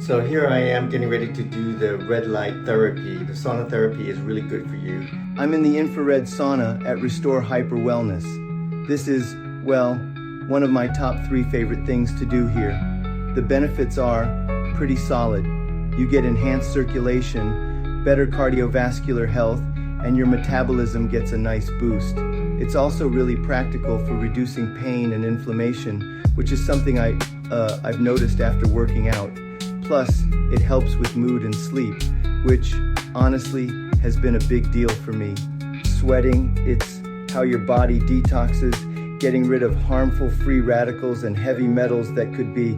So here I am getting ready to do the red light therapy. The sauna therapy is really good for you. I'm in the infrared sauna at Restore Hyper Wellness. This is, well, one of my top 3 favorite things to do here. The benefits are pretty solid. You get enhanced circulation, better cardiovascular health, and your metabolism gets a nice boost. It's also really practical for reducing pain and inflammation, which is something I've noticed after working out. Plus, it helps with mood and sleep, which honestly has been a big deal for me. Sweating, it's how your body detoxes, getting rid of harmful free radicals and heavy metals that could be,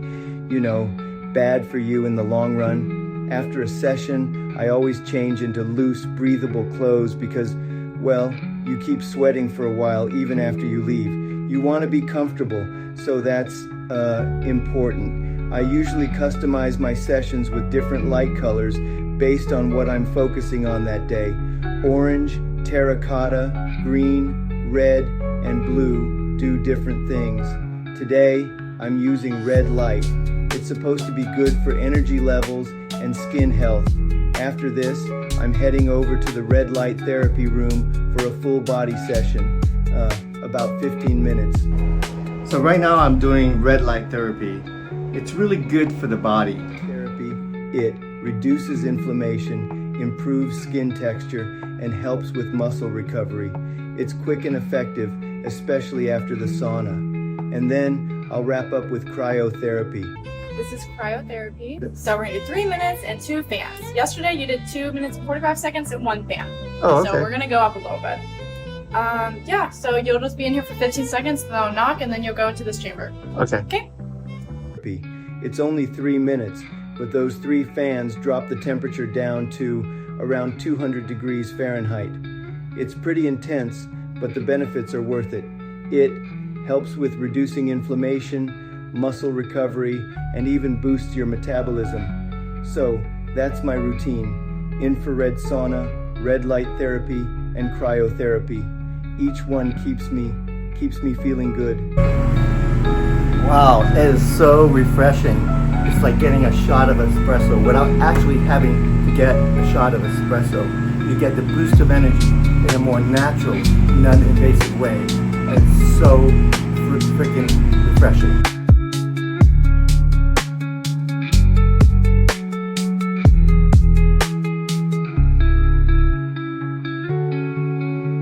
bad for you in the long run. After a session, I always change into loose, breathable clothes because, well, you keep sweating for a while even after you leave. You want to be comfortable, so that's important. I usually customize my sessions with different light colors based on what I'm focusing on that day. Orange, terracotta, green, red, and blue do different things. Today, I'm using red light. It's supposed to be good for energy levels and skin health. After this, I'm heading over to the red light therapy room for a full body session, about 15 minutes. So right now I'm doing red light therapy. It's really good for the body. Therapy, it reduces inflammation, improves skin texture, and helps with muscle recovery. It's quick and effective, especially after the sauna. And then I'll wrap up with cryotherapy. This is cryotherapy. So we're gonna do 3 minutes and 2 fans. Yesterday you did 2 minutes and 45 seconds and 1 fan. Oh, okay. So we're gonna go up a little bit. So you'll just be in here for 15 seconds, then I'll knock, and then you'll go into this chamber. Okay. It's only 3 minutes, but those 3 fans drop the temperature down to around 200 degrees Fahrenheit. It's pretty intense, but the benefits are worth it. It helps with reducing inflammation, muscle recovery, and even boosts your metabolism. So that's my routine: infrared sauna, red light therapy, and cryotherapy. Each one keeps me feeling good. Wow, it is so refreshing. It's like getting a shot of espresso without actually having to get a shot of espresso. You get the boost of energy in a more natural, non-invasive way. It's so freaking refreshing.